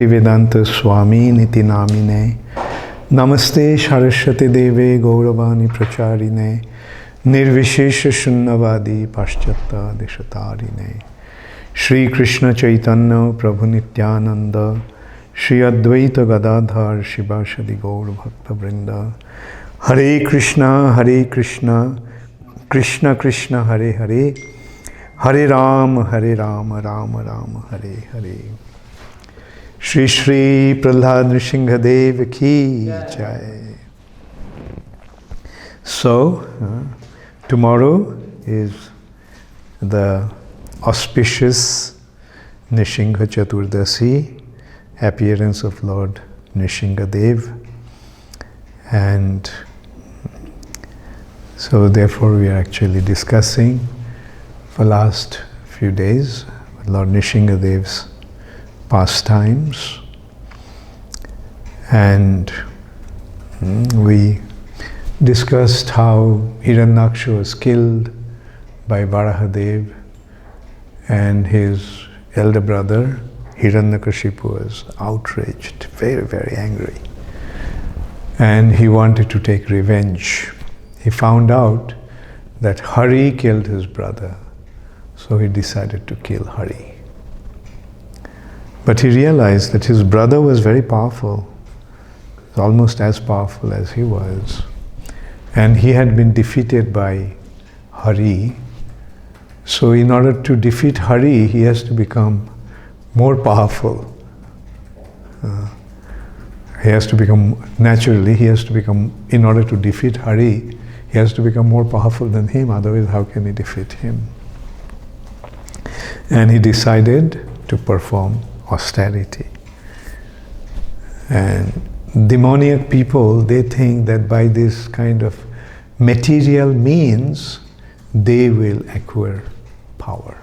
Vedanta Swami Niti Namine Namaste Saraswati Deve Gauravani Pracharine Nirvishesha Shunnavadi Paschata Deshatarine Shri Krishna Chaitanya Prabhu Nityananda Shri Advaita Gadadhar Shivashadi Gaur Bhakta Vrinda Hare Krishna Krishna Krishna Hare Hare Hare Ram Ram Ram Hare Hare Shri Shri Prahlad Nrsimhadev Ki Jai. So, tomorrow is the auspicious Nrsimha Chaturdasi, appearance of Lord Nrsimhadev, and so therefore we are actually discussing for last few days Lord Nrsimhadev's pastimes, and we discussed how Hiranyaksha was killed by Varahadev, and his elder brother Hiranyakashipu was outraged, very, very angry, and he wanted to take revenge. He found out that Hari killed his brother, so he decided to kill Hari. But he realized that his brother was very powerful, almost as powerful as he was. And he had been defeated by Hari. So in order to defeat Hari, he has to become more powerful. He has to become in order to defeat Hari, he has to become more powerful than him, otherwise how can he defeat him? And he decided to perform austerity. And demoniac people, they think that by this kind of material means, they will acquire power.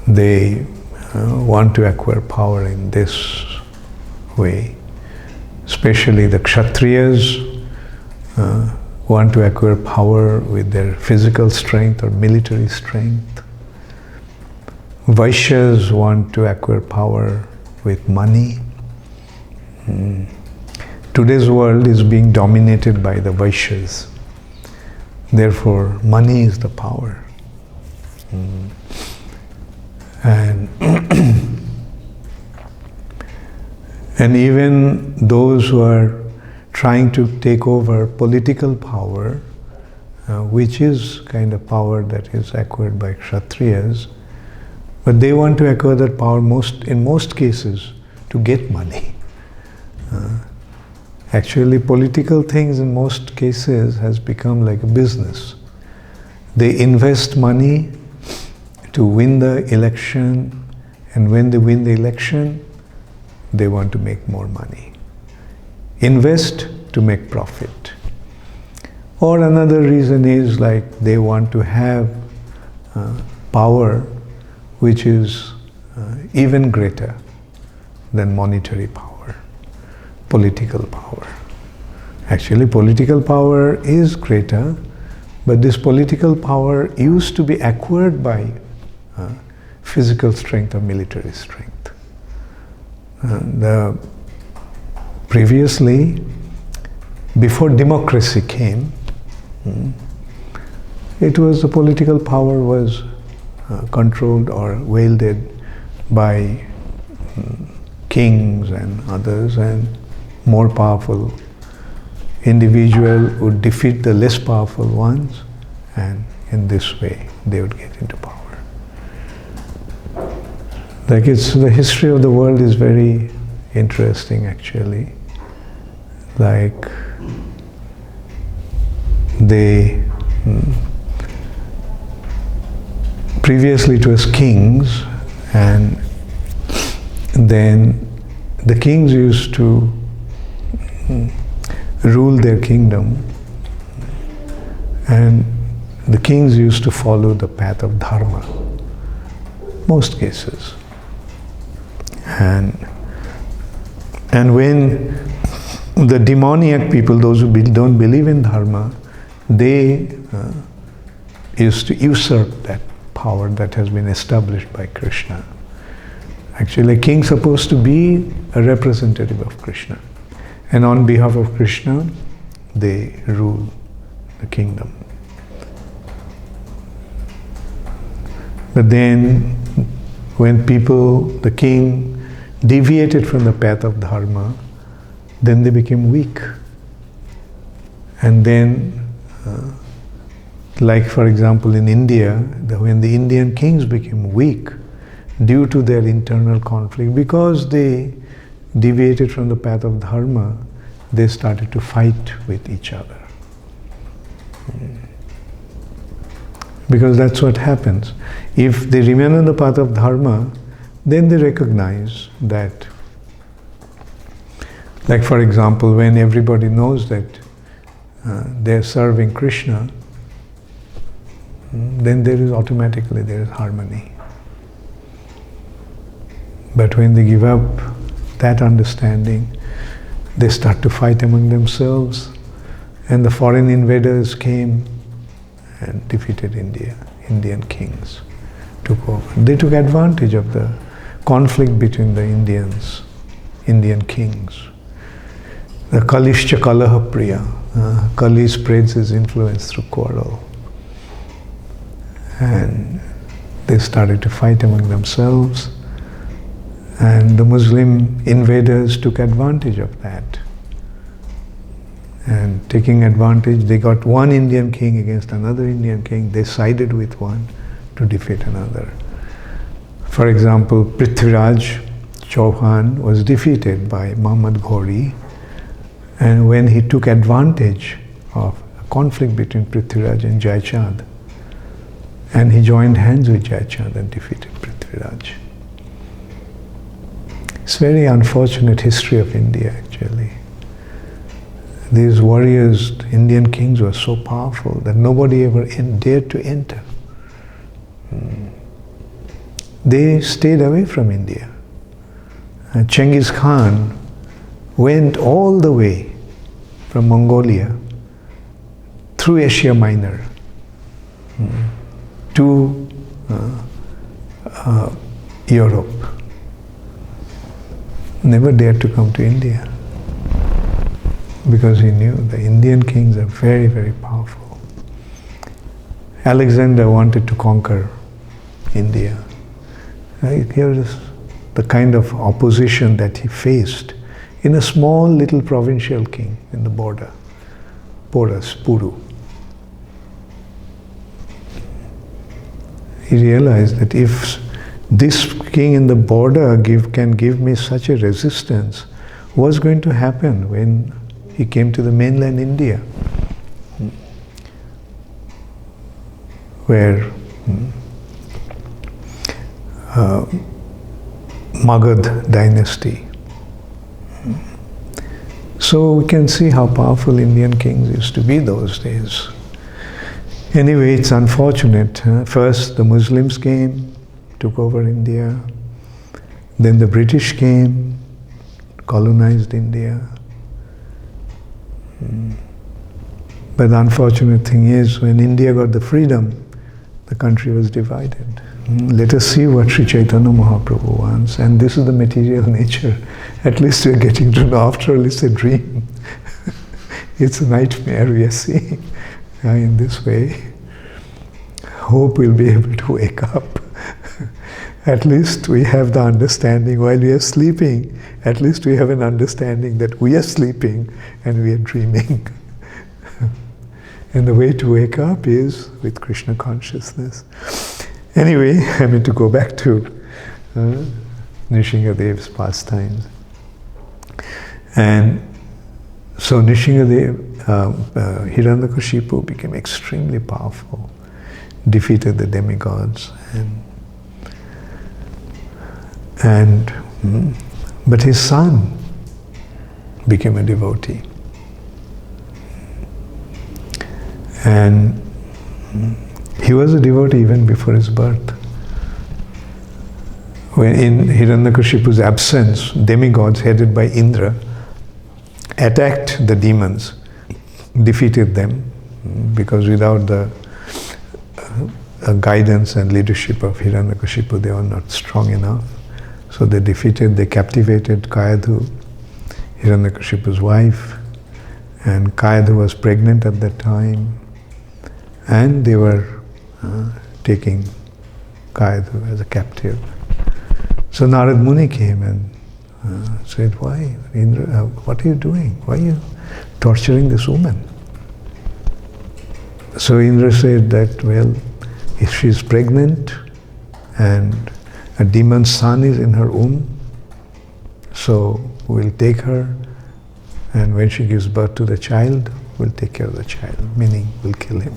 They want to acquire power in this way. Especially the Kshatriyas want to acquire power with their physical strength or military strength. Vaishyas want to acquire power with money. Today's world is being dominated by the Vaishyas. Therefore, money is the power. And and even those who are trying to take over political power, which is kind of power that is acquired by Kshatriyas, but they want to acquire that power in most cases to get money. Actually, political things in most cases has become like a business. They invest money to win the election, and when they win the election, they want to make more money. Invest to make profit. Or another reason is like they want to have power which is even greater than monetary power, political power. Actually, political power is greater, but this political power used to be acquired by physical strength or military strength. Previously, before democracy came, it was the political power was controlled or wielded by kings and others, and more powerful individual would defeat the less powerful ones, and in this way they would get into power. The history of the world is very interesting actually. Like previously it was kings, and then the kings used to rule their kingdom, and the kings used to follow the path of dharma, most cases. And when the demoniac people, those who don't believe in dharma, they used to usurp that power that has been established by Krishna. Actually, a king is supposed to be a representative of Krishna. And on behalf of Krishna, they rule the kingdom. But then, when the king deviated from the path of dharma, then they became weak. And then, like for example in India, when the Indian kings became weak due to their internal conflict, because they deviated from the path of dharma, they started to fight with each other. Because that's what happens. If they remain on the path of dharma, then they recognize that, like for example, when everybody knows that they're serving Krishna, then there is harmony. But when they give up that understanding, they start to fight among themselves, and the foreign invaders came and defeated India. Indian kings took over. They took advantage of the conflict between the Indian kings. The Kalishcha Kalaha Priya. Kali spreads his influence through quarrel. And they started to fight among themselves, and the Muslim invaders took advantage of that. And taking advantage, they got one Indian king against another Indian king. They sided with one to defeat another. For example, Prithviraj Chauhan was defeated by Muhammad Ghori, and when he took advantage of a conflict between Prithviraj and Jaichand, and he joined hands with Jaichand and defeated Prithviraj. It's a very unfortunate history of India, actually. These warriors, Indian kings, were so powerful that nobody ever dared to enter. They stayed away from India. And Genghis Khan went all the way from Mongolia through Asia Minor to Europe. Never dared to come to India because he knew the Indian kings are very, very powerful. Alexander wanted to conquer India. Here is the kind of opposition that he faced in a small little provincial king in the border, Porus, Puru. He realized that if this king in the border can give me such a resistance, what's going to happen when he came to the mainland India, where Magad dynasty. So we can see how powerful Indian kings used to be those days. Anyway, it's unfortunate. First the Muslims came, took over India. Then the British came, colonized India. But the unfortunate thing is, when India got the freedom, the country was divided. Let us see what Sri Chaitanya Mahaprabhu wants. And this is the material nature. At least we're getting to know. After all, it's a dream. It's a nightmare we are seeing. In this way, hope we'll be able to wake up. At least we have the understanding while we are sleeping. At least we have an understanding that we are sleeping and we are dreaming. And the way to wake up is with Krishna consciousness. Anyway, I mean to go back to Nrsingadev's pastimes. And so Nrsingadev, Hiranyakashipu became extremely powerful, defeated the demigods, but his son became a devotee. And he was a devotee even before his birth. When in Hiranyakashipu's absence, demigods headed by Indra attacked the demons, defeated them, because without the guidance and leadership of Hiranyakashipu, they were not strong enough. So they captivated Kayadhu, Hiranyakashipu's wife, and Kayadhu was pregnant at that time, and they were taking Kayadhu as a captive. So Narad Muni came and said, "Why, Indra, what are you doing? Why are you torturing this woman?" So Indra said that, well, if she is pregnant and a demon's son is in her womb, so we'll take her, and when she gives birth to the child, we'll take care of the child, meaning we'll kill him.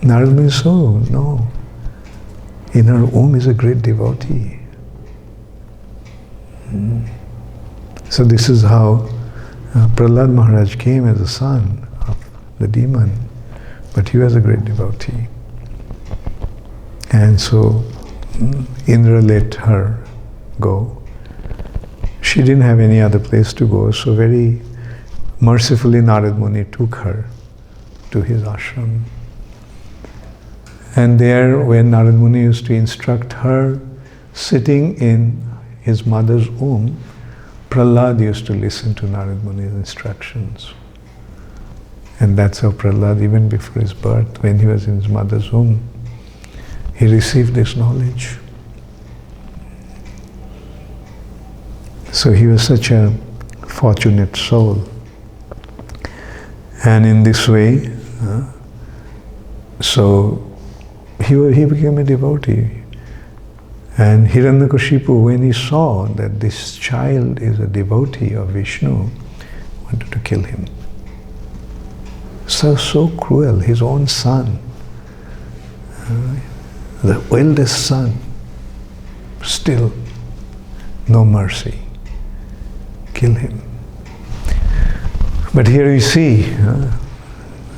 Narad Muni said, "Oh, no. In her womb is a great devotee." So this is how Prahlad Maharaj came as a son of the demon, but he was a great devotee. And so Indra let her go. She didn't have any other place to go, so very mercifully Narad Muni took her to his ashram. And there, when Narad Muni used to instruct her, sitting in his mother's womb, Prahlad used to listen to Narad Muni's instructions. And that's how Prahlad, even before his birth, when he was in his mother's womb, he received this knowledge. So he was such a fortunate soul. And in this way, so he became a devotee. And Hiranyakashipu, when he saw that this child is a devotee of Vishnu, wanted to kill him. So cruel, his own son, the eldest son, still no mercy, kill him. But here you see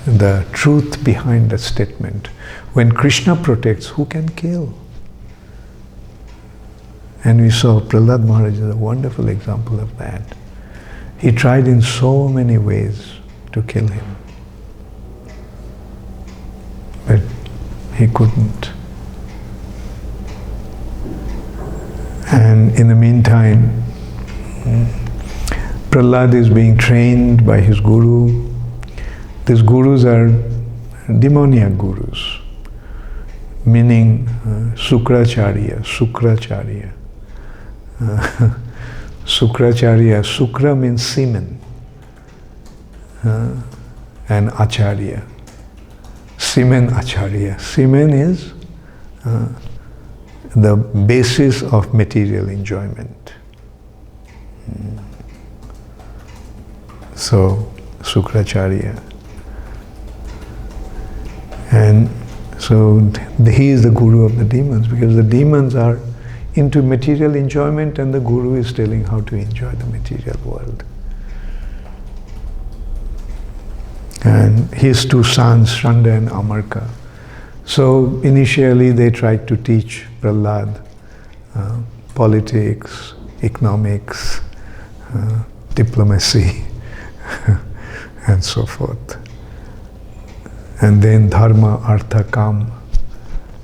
the truth behind that statement. When Krishna protects, who can kill? And we saw Prahlad Maharaj is a wonderful example of that. He tried in so many ways to kill him, but he couldn't. And in the meantime, Prahlad is being trained by his guru. These gurus are demoniac gurus, meaning Sukracharya. Sukracharya, Sukra means semen, and Acharya. Semen Acharya. Semen is the basis of material enjoyment. So, Sukracharya. And so he is the guru of the demons, because the demons are into material enjoyment and the guru is telling how to enjoy the material world. And his two sons, Shanda and Amarka. So initially they tried to teach Prahlad politics, economics, diplomacy, and so forth. And then dharma, artha, kam,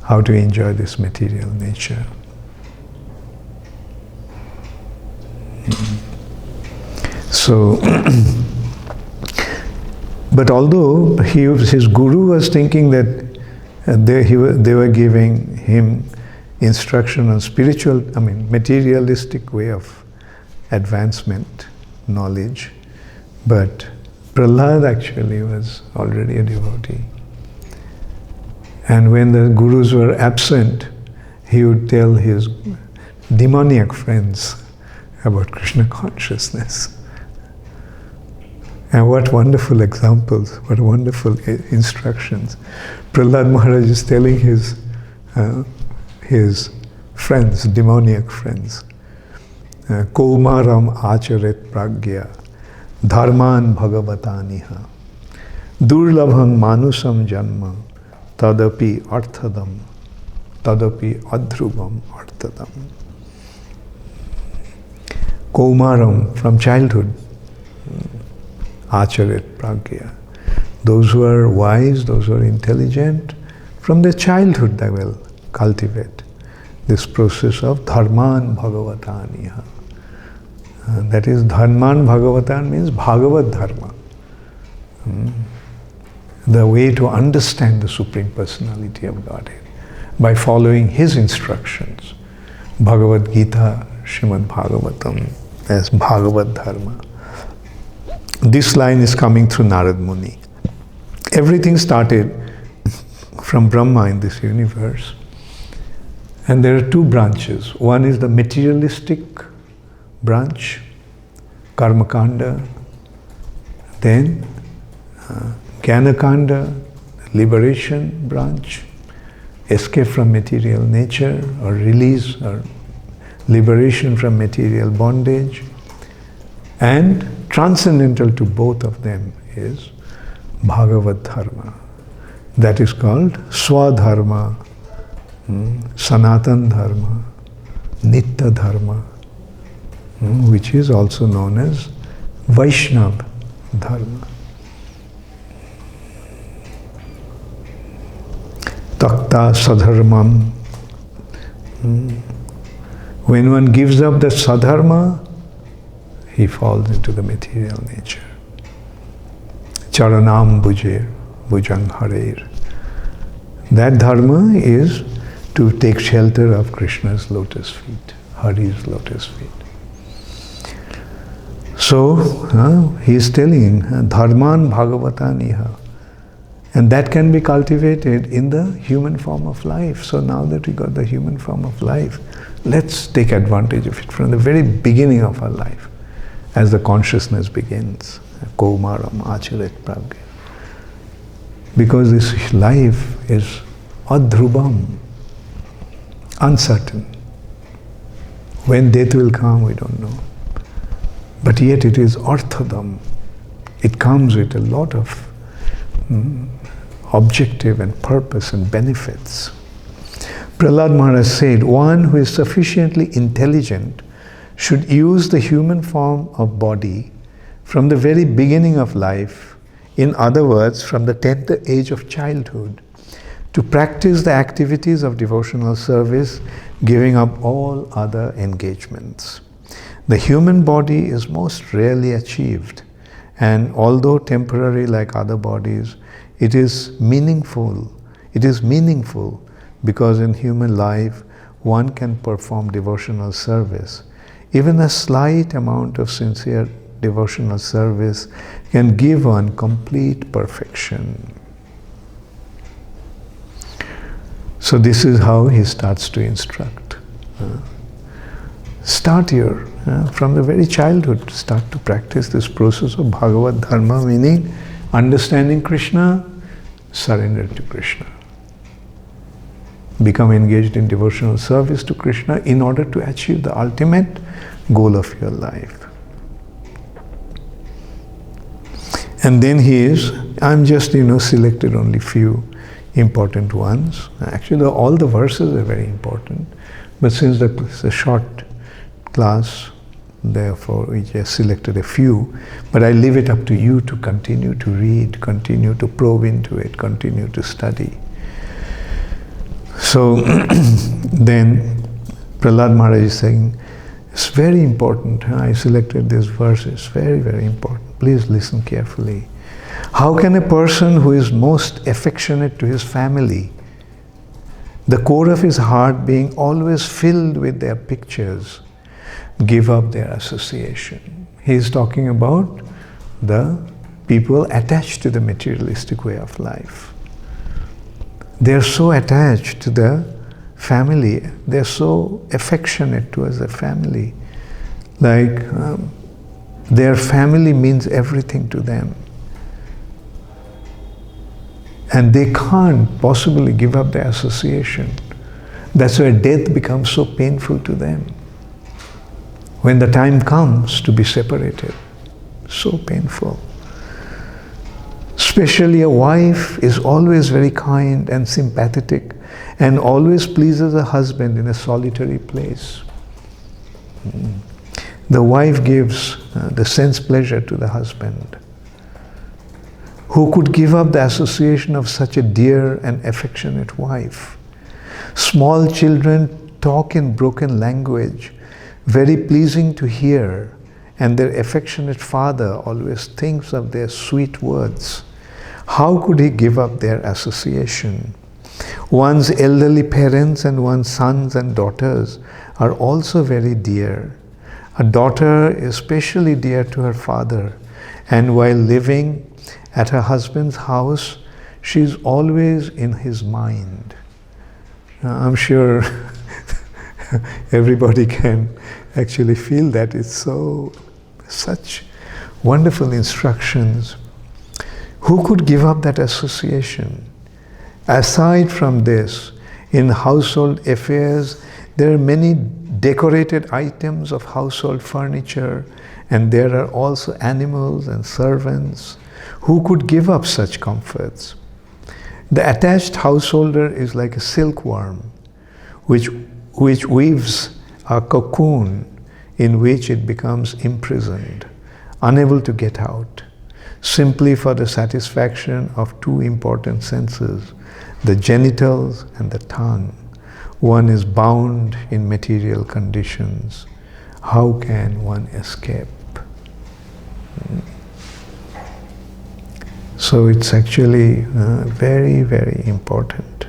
how to enjoy this material nature. So, but although his guru was thinking that they were giving him instruction on spiritual, materialistic way of advancement, knowledge, but Prahlad actually was already a devotee. And when the gurus were absent, he would tell his demoniac friends about Krishna consciousness. And what wonderful examples, what wonderful instructions. Prahlad Maharaj is telling his friends, demoniac friends, Kaumaram acharet pragya, dharman bhagavataniha, durlabham manusam janma, tadapi arthadam, tadapi adhrubam arthadam. Kaumaram, from childhood, acharet pragya. Those who are wise, those who are intelligent, from their childhood they will cultivate this process of dharman bhagavataniha. That is, dharman bhagavatan means Bhagavad dharma. The way to understand the Supreme Personality of Godhead by following His instructions. Bhagavad Gita, Srimad Bhagavatam, as Bhagavad dharma. This line is coming through Narad Muni. Everything started from Brahma in this universe. And there are two branches. One is the materialistic branch, Karma Kanda, then Jnana Kanda, liberation branch, escape from material nature or release or liberation from material bondage. And transcendental to both of them is Bhagavad Dharma. That is called Swadharma, Sanatan Dharma, Nitya Dharma, which is also known as Vaishnava Dharma. Takta Sadharmam. When one gives up the Sadharma, he falls into the material nature. Charanam Bhujang Harer. That dharma is to take shelter of Krishna's lotus feet, Hari's lotus feet. So, he is telling, dharman bhagavataniha. And that can be cultivated in the human form of life. So now that we got the human form of life, let's take advantage of it from the very beginning of our life, as the consciousness begins. Kaumaram acharet pragya. Because this life is adhrubam, uncertain. When death will come, we don't know. But yet it is arthadam. It comes with a lot of objective and purpose and benefits. Prahlad Maharaj said, one who is sufficiently intelligent should use the human form of body from the very beginning of life, in other words, from the tender age of childhood, to practice the activities of devotional service, giving up all other engagements. The human body is most rarely achieved, and although temporary like other bodies, it is meaningful. It is meaningful because in human life, one can perform devotional service. Even a slight amount of sincere devotional service can give one complete perfection. So this is how he starts to instruct. Start here, from the very childhood, start to practice this process of Bhagavad Dharma, meaning understanding Krishna, surrender to Krishna. Become engaged in devotional service to Krishna in order to achieve the ultimate goal of your life. And then I'm just selected only few important ones. Actually, all the verses are very important, but since it's a short class, therefore we just selected a few. But I leave it up to you to continue to read, continue to probe into it, continue to study. So then Prahlad Maharaj is saying, it's very important. I selected this verse, it's very, very important. Please listen carefully. How can a person who is most affectionate to his family, the core of his heart being always filled with their pictures, give up their association? He is talking about the people attached to the materialistic way of life. They are so attached to the family, they are so affectionate towards the family. Like their family means everything to them. And they can't possibly give up their association. That's why death becomes so painful to them. When the time comes to be separated, so painful. Especially a wife is always very kind and sympathetic and always pleases her husband in a solitary place. The wife gives the sense pleasure to the husband. Who could give up the association of such a dear and affectionate wife? Small children talk in broken language, very pleasing to hear, and their affectionate father always thinks of their sweet words. How could he give up their association? One's elderly parents and one's sons and daughters are also very dear. A daughter is especially dear to her father, and while living at her husband's house, she is always in his mind. I'm sure everybody can actually feel that. It's such wonderful instructions. Who could give up that association? Aside from this, in household affairs, there are many decorated items of household furniture, and there are also animals and servants. Who could give up such comforts? The attached householder is like a silkworm, which weaves a cocoon in which it becomes imprisoned, unable to get out, simply for the satisfaction of two important senses, the genitals and the tongue. One is bound in material conditions. How can one escape? So it's actually very, very important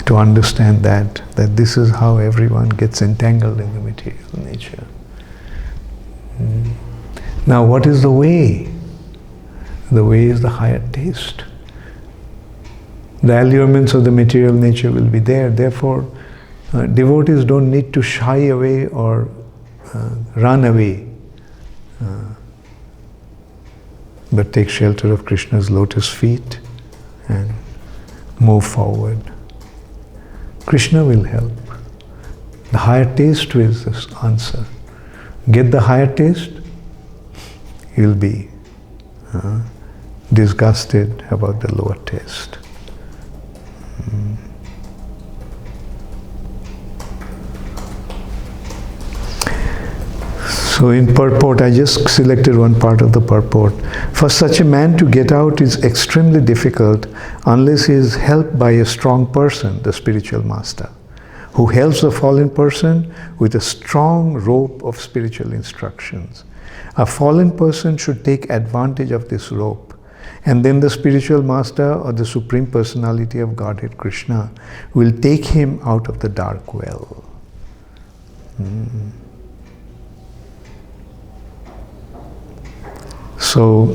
to understand that this is how everyone gets entangled in the material nature. Now, what is the way? The way is the higher taste. The allurements of the material nature will be there. Therefore, devotees don't need to shy away or run away, but take shelter of Krishna's lotus feet and move forward. Krishna will help. The higher taste is the answer. Get the higher taste, you'll be disgusted about the lower taste. So in purport, I just selected one part of the purport. For such a man to get out is extremely difficult unless he is helped by a strong person, the spiritual master, who helps the fallen person with a strong rope of spiritual instructions. A fallen person should take advantage of this rope, and then the spiritual master or the Supreme Personality of Godhead Krishna will take him out of the dark well. So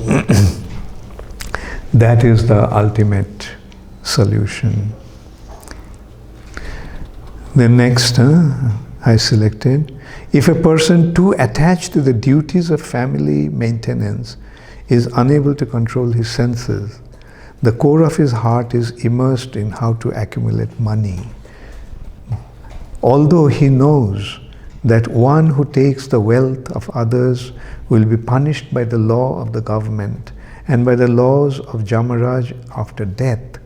that is the ultimate solution. The next I selected, if a person too attached to the duties of family maintenance is unable to control his senses, the core of his heart is immersed in how to accumulate money. Although he knows that one who takes the wealth of others will be punished by the law of the government and by the laws of Jamaraj after death,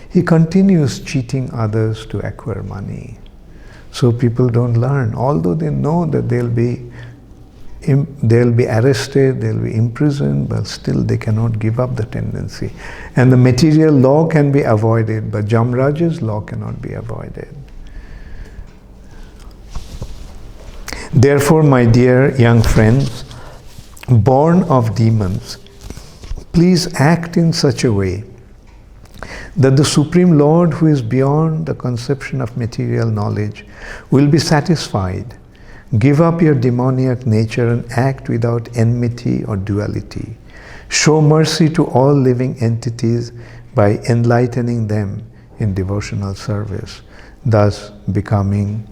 he continues cheating others to acquire money. So people don't learn, although they know that they'll be arrested, they'll be imprisoned, but still they cannot give up the tendency. And the material law can be avoided, but Jamaraj's law cannot be avoided. Therefore, my dear young friends, born of demons, please act in such a way that the Supreme Lord, who is beyond the conception of material knowledge, will be satisfied. Give up your demoniac nature and act without enmity or duality. Show mercy to all living entities by enlightening them in devotional service, thus becoming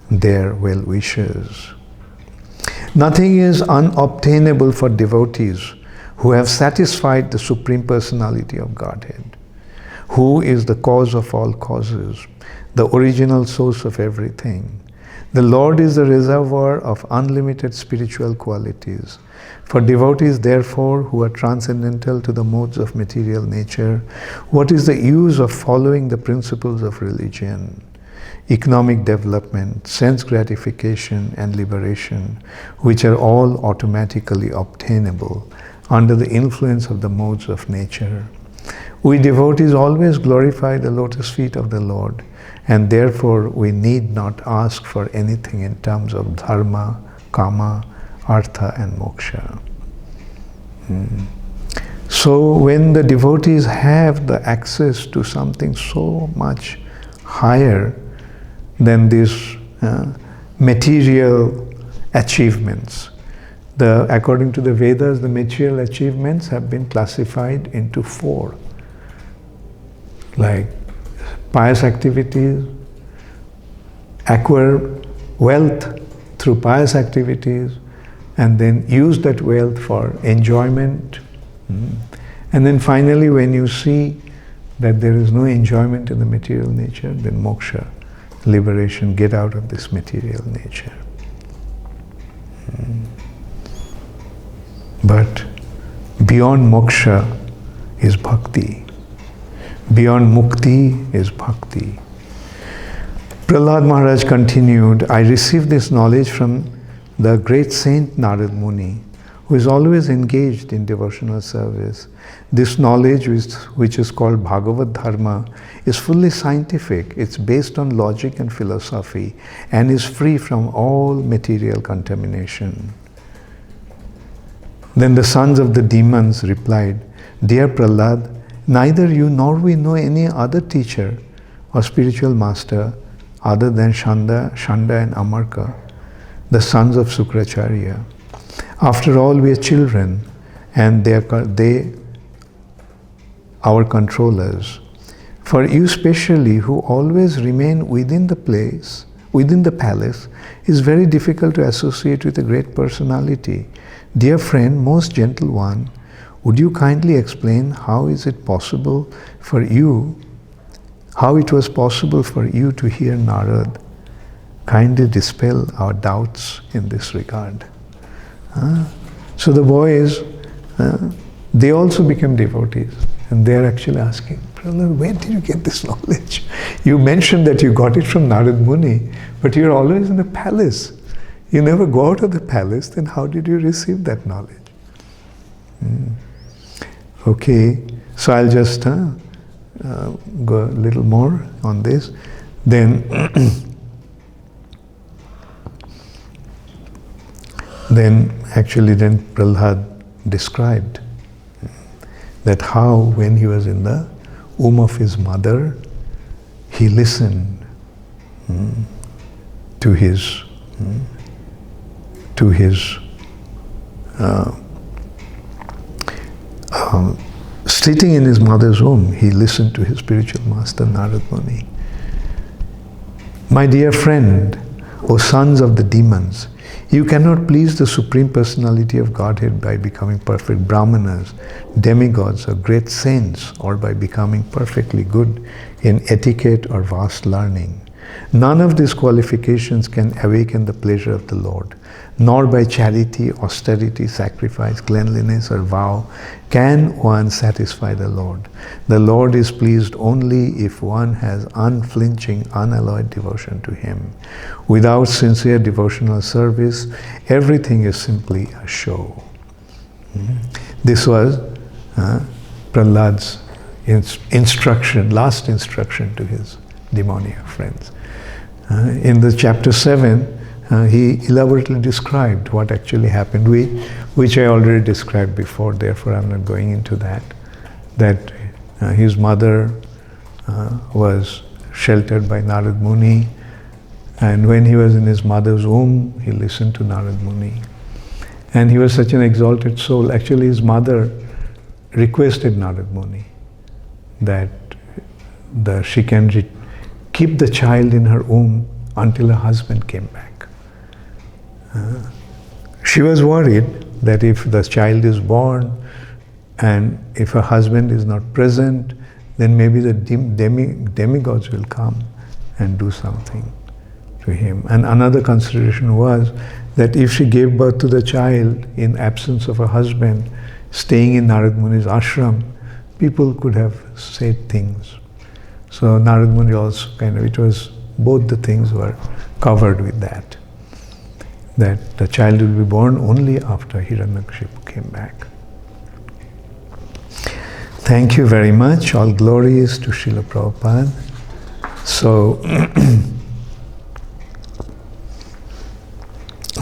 their well-wishers. Nothing is unobtainable for devotees who have satisfied the Supreme Personality of Godhead, who is the cause of all causes, the original source of everything. The Lord is the reservoir of unlimited spiritual qualities. For devotees, therefore, who are transcendental to the modes of material nature, what is the use of following the principles of religion? Economic development, sense gratification, and liberation, which are all automatically obtainable, under the influence of the modes of nature. We devotees always glorify the lotus feet of the Lord, and therefore we need not ask for anything in terms of dharma, kama, artha and moksha. So when the devotees have the access to something so much higher than these material achievements, according to the Vedas, the material achievements have been classified into 4, like pious activities, acquire wealth through pious activities, and then use that wealth for enjoyment. And then finally, when you see that there is no enjoyment in the material nature, then moksha, liberation, get out of this material nature. But beyond moksha is bhakti. Beyond mukti is bhakti. Prahlad Maharaj continued, I received this knowledge from the great saint Narad Muni, who is always engaged in devotional service. This knowledge, which is called Bhagavad Dharma, is fully scientific. It's based on logic and philosophy and is free from all material contamination. Then the sons of the demons replied, Dear Prahlad, neither you nor we know any other teacher or spiritual master other than Shanda and Amarka, the sons of Sukracharya. After all, we are children, and they our controllers. For you specially, who always remain within the palace, is very difficult to associate with a great personality. Dear friend, most gentle one, would you kindly explain how it was possible for you to hear Narad? Kindly dispel our doubts in this regard. So the boys, they also became devotees, and they're actually asking, Prahlad, where did you get this knowledge? You mentioned that you got it from Narad Muni, but you're always in the palace. You never go out of the palace, then how did you receive that knowledge? Okay, so I'll just go a little more on this. Then Prahlad described that how when he was in the womb of his mother, he listened to his sitting in his mother's womb, he listened to his spiritual master Narad Muni. My dear friend, O sons of the demons, you cannot please the Supreme Personality of Godhead by becoming perfect Brahmanas, demigods, or great saints, or by becoming perfectly good in etiquette or vast learning. None of these qualifications can awaken the pleasure of the Lord, nor by charity, austerity, sacrifice, cleanliness, or vow can one satisfy the Lord. The Lord is pleased only if one has unflinching, unalloyed devotion to Him. Without sincere devotional service, everything is simply a show. This was Prahlad's instruction, last instruction to his demoniac friends. In the chapter 7, he elaborately described what actually happened, which I already described before, therefore I'm not going into that. That his mother was sheltered by Narad Muni, and when he was in his mother's womb, he listened to Narad Muni. And he was such an exalted soul. Actually, his mother requested Narad Muni that she can keep the child in her womb until her husband came back. She was worried that if the child is born and if her husband is not present, then maybe the demigods will come and do something to him. And another consideration was that if she gave birth to the child in absence of her husband, staying in Narad Muni's ashram, people could have said things. So Narad Muni also both the things were covered with that the child will be born only after Hiranyakashipu came back. Thank you very much. All glories to Srila Prabhupada. So,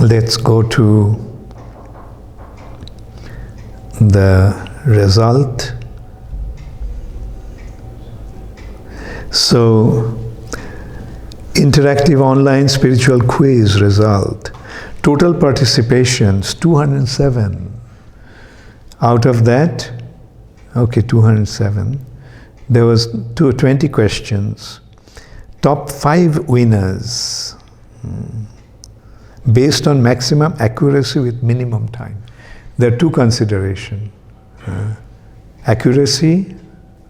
let's go to the result. So, interactive online spiritual quiz result. Total participations 207. Out of that, 207. There was 20 questions. Top 5 winners based on maximum accuracy with minimum time. There are 2 considerations. Accuracy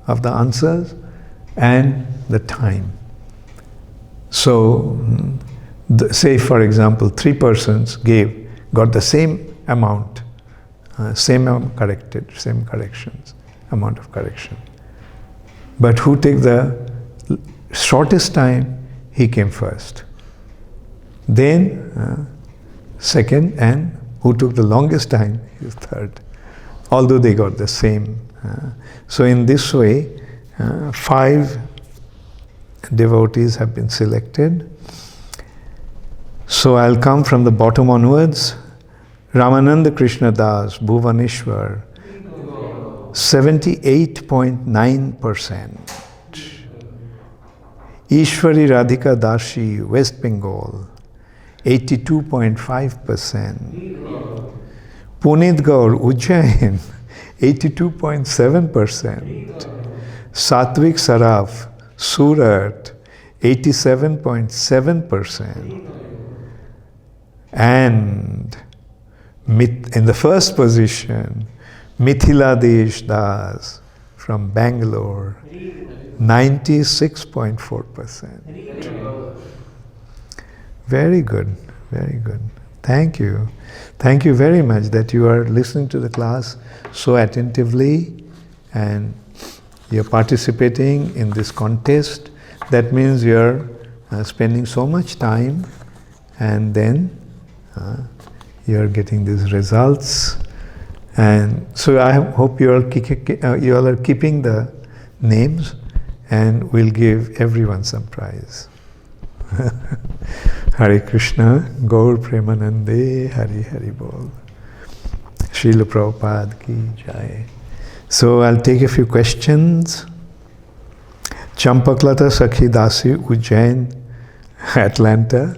of the answers and the time. So, say for example, 3 persons got the same amount, same corrections, amount of correction. But who took the shortest time, he came first. Then second, and who took the longest time, he was third. Although they got the same. So in this way, 5 devotees have been selected. So I'll come from the bottom onwards. Ramananda Krishna Das, Bhuvaneshwar, 78.9%. Ishwari Radhika Dashi, West Bengal, 82.5%. Punit Gaur, Ujjain, 82.7%. Satvik Saraf, Surat, 87.7%. And in the first position, Mithila Desh Das from Bangalore, 96.4%. Very good, very good. Thank you. Thank you very much that you are listening to the class so attentively and you're participating in this contest. That means you're spending so much time and then you're getting these results. And so I hope you all are keeping the names and we'll give everyone some prize. Hare Krishna, Gaur Premanande, Hari Hari Bol. Srila Prabhupada ki jai. So I'll take a few questions. Champaklata Sakhi Dasi, Ujjain, Atlanta.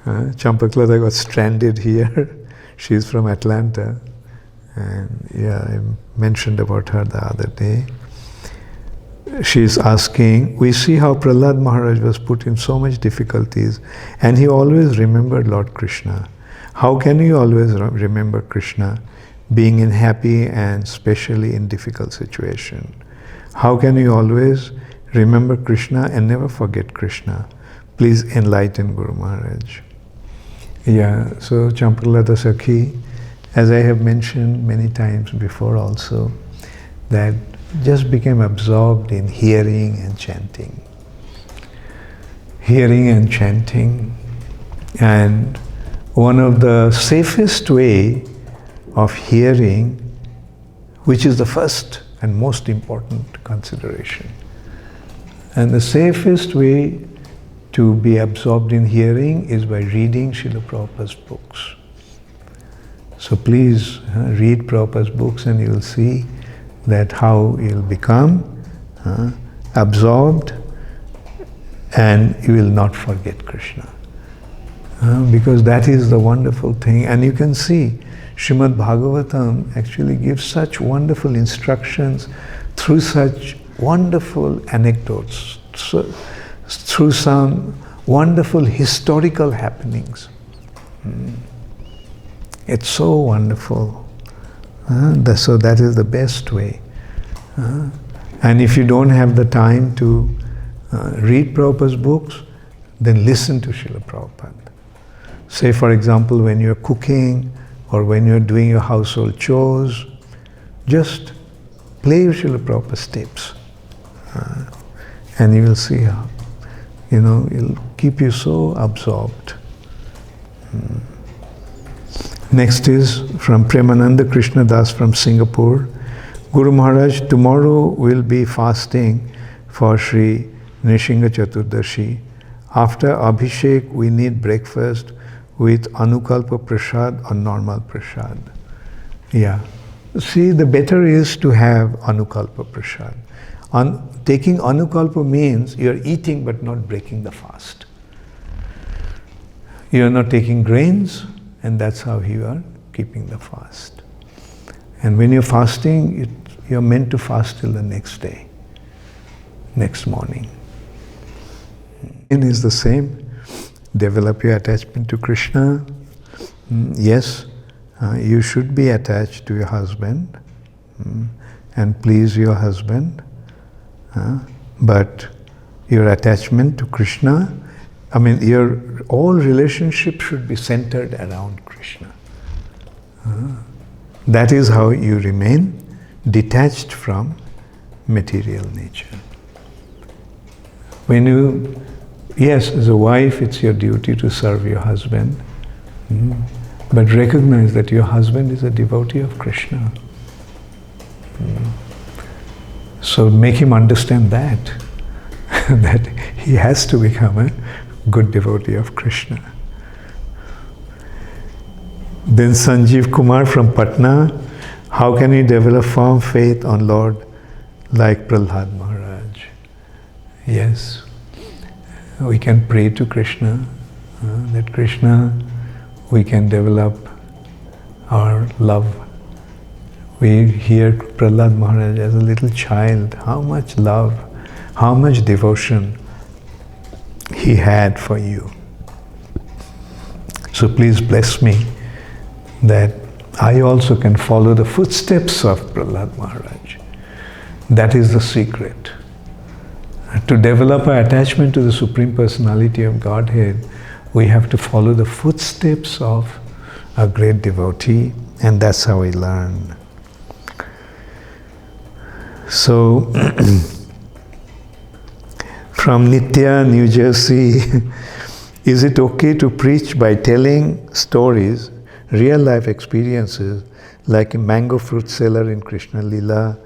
Champaklata got stranded here. She's from Atlanta. And I mentioned about her the other day. She's asking, we see how Prahlad Maharaj was put in so much difficulties and he always remembered Lord Krishna. How can you always remember Krishna being in happy and especially in difficult situation? How can you always remember Krishna and never forget Krishna? Please enlighten Guru Maharaj. So Champaklata Sakhi, as I have mentioned many times before also, that just became absorbed in hearing and chanting. Hearing and chanting. And one of the safest way of hearing, which is the first and most important consideration. And the safest way to be absorbed in hearing is by reading Srila Prabhupada's books. So please read Prabhupada's books and you will see that how you'll become absorbed and you will not forget Krishna. Because that is the wonderful thing. And you can see Srimad Bhagavatam actually gives such wonderful instructions through such wonderful anecdotes, through some wonderful historical happenings. It's so wonderful. So that is the best way. And if you don't have the time to read Prabhupada's books, then listen to Srila Prabhupada. Say for example, when you're cooking or when you're doing your household chores, just play Srila Prabhupada's tapes. And you will see how, it'll keep you so absorbed. Next is from Premananda Krishna Das from Singapore. Guru Maharaj, tomorrow will be fasting for Sri Nrisingha Chaturdashi. After Abhishek, we need breakfast with Anukalpa Prasad or normal Prasad. Yeah. See, the better is to have Anukalpa Prasad. Taking Anukalpa means you're eating but not breaking the fast. You're not taking grains, and that's how you are keeping the fast. And when you're fasting, you're meant to fast till the next day, next morning. It is the same. Develop your attachment to Krishna. Yes, you should be attached to your husband and please your husband. But your attachment to Krishna, your all relationship should be centered around Krishna. That is how you remain detached from material nature. Yes, as a wife, it's your duty to serve your husband, but recognize that your husband is a devotee of Krishna. So make him understand that he has to become a good devotee of Krishna. Then Sanjeev Kumar from Patna, how can we develop firm faith on Lord like Prahlad Maharaj? Yes, we can pray to Krishna, that Krishna, we can develop our love. We hear Prahlad Maharaj as a little child, how much love, how much devotion he had for you. So please bless me that I also can follow the footsteps of Prahlad Maharaj. That is the secret. To develop our attachment to the Supreme Personality of Godhead, we have to follow the footsteps of a great devotee, and that's how we learn. So, from Nitya, New Jersey, is it okay to preach by telling stories, real life experiences, like a mango fruit seller in Krishna Lila?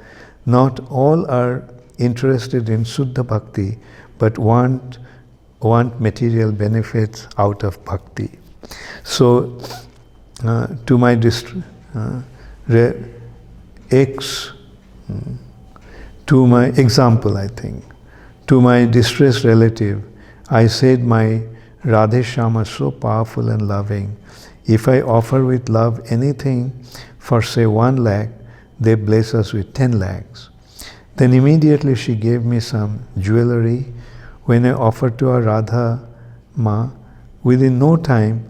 Not all are interested in Suddha Bhakti, but want material benefits out of Bhakti. So, to my to my distressed relative, I said my Radhe Shyam are so powerful and loving. If I offer with love anything for say 1 lakh, they bless us with 10 lakhs. Then immediately she gave me some jewelry. When I offered to her Radha Ma, within no time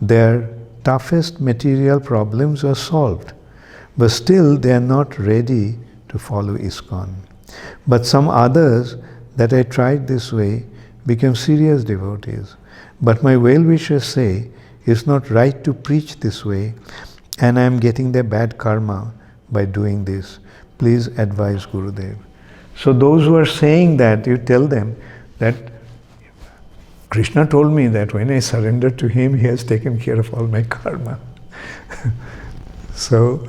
their toughest material problems were solved. But still they are not ready to follow ISKCON. But some others that I tried this way became serious devotees. But my well-wishers say it's not right to preach this way, and I am getting their bad karma by doing this. Please advise Gurudev. So those who are saying that, you tell them that Krishna told me that when I surrender to him, he has taken care of all my karma. So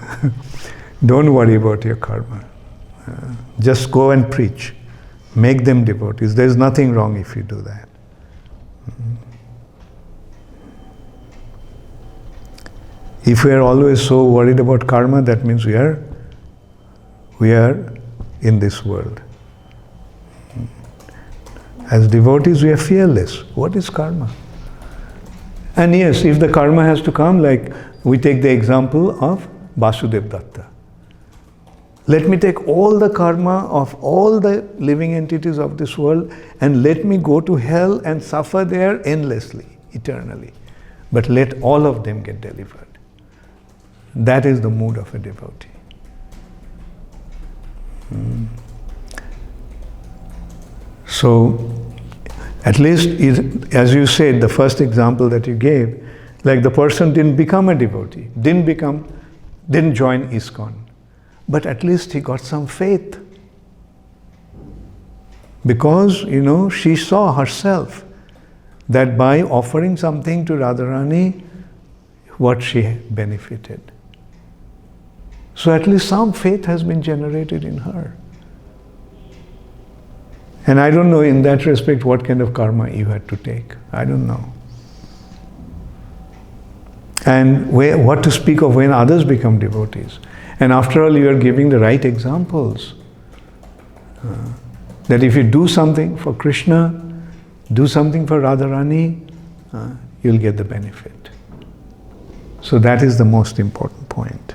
don't worry about your karma. Just go and preach. Make them devotees. There is nothing wrong if you do that. If we are always so worried about karma, that means we are in this world. As devotees, we are fearless. What is karma? And yes, if the karma has to come, like we take the example of Vasudev Datta. Let me take all the karma of all the living entities of this world and let me go to hell and suffer there endlessly, eternally. But let all of them get delivered. That is the mood of a devotee. So, at least, as you said, the first example that you gave, like the person didn't become a devotee, didn't join ISKCON, but at least he got some faith. Because, she saw herself that by offering something to Radharani, what she benefited. So at least some faith has been generated in her. And I don't know in that respect what kind of karma you had to take. I don't know. And what to speak of when others become devotees. And after all, you are giving the right examples. That if you do something for Krishna, do something for Radharani, you'll get the benefit. So that is the most important point.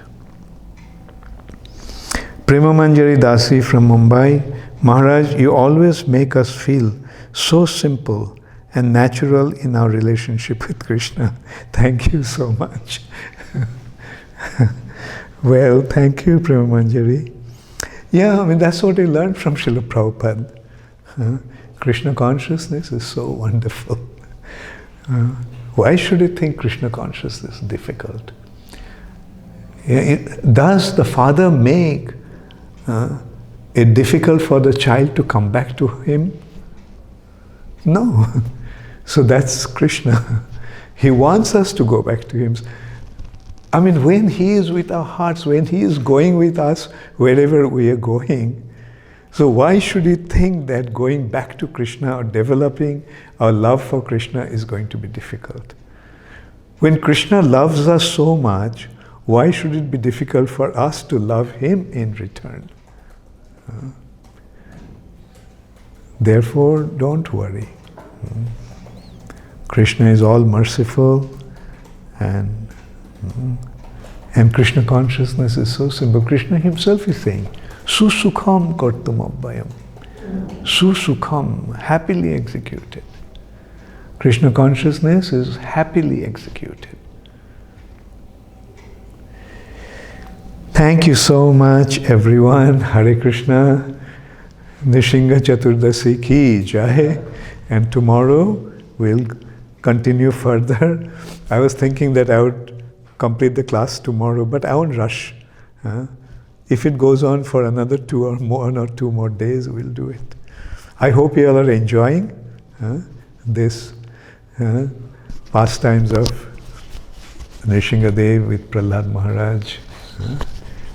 Prema Manjari Dasi from Mumbai. Maharaj, you always make us feel so simple and natural in our relationship with Krishna. Thank you so much. Well, thank you, Prema Manjari. Yeah, I mean, that's what I learned from Srila Prabhupada. Krishna consciousness is so wonderful. Why should you think Krishna consciousness is difficult? Does the father make it difficult for the child to come back to him? No. So that's Krishna. He wants us to go back to him. I mean, when he is with our hearts, when he is going with us wherever we are going, so why should you think that going back to Krishna or developing our love for Krishna is going to be difficult? When Krishna loves us so much, why should it be difficult for us to love him in return? Therefore, don't worry. Krishna is all merciful, and Krishna consciousness is so simple. Krishna himself is saying, Susukham kartum abhayam. Susukham, happily executed. Krishna consciousness is happily executed. Thank you so much, everyone. Hare Krishna. Nishinga Chaturdasi ki jai. And tomorrow we'll continue further. I was thinking that I would complete the class tomorrow, but I won't rush. If it goes on for another 2 more days, we'll do it. I hope you all are enjoying this pastimes of Nrsingadev with Prahlad Maharaj.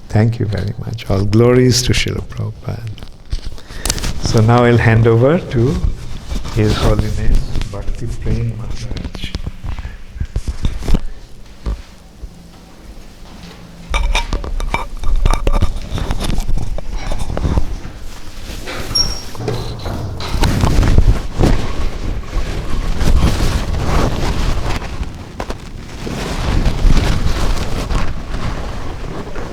Thank you very much. All glories to Srila Prabhupada. So now I'll hand over to His Holiness Bhakti Prem Maharaj.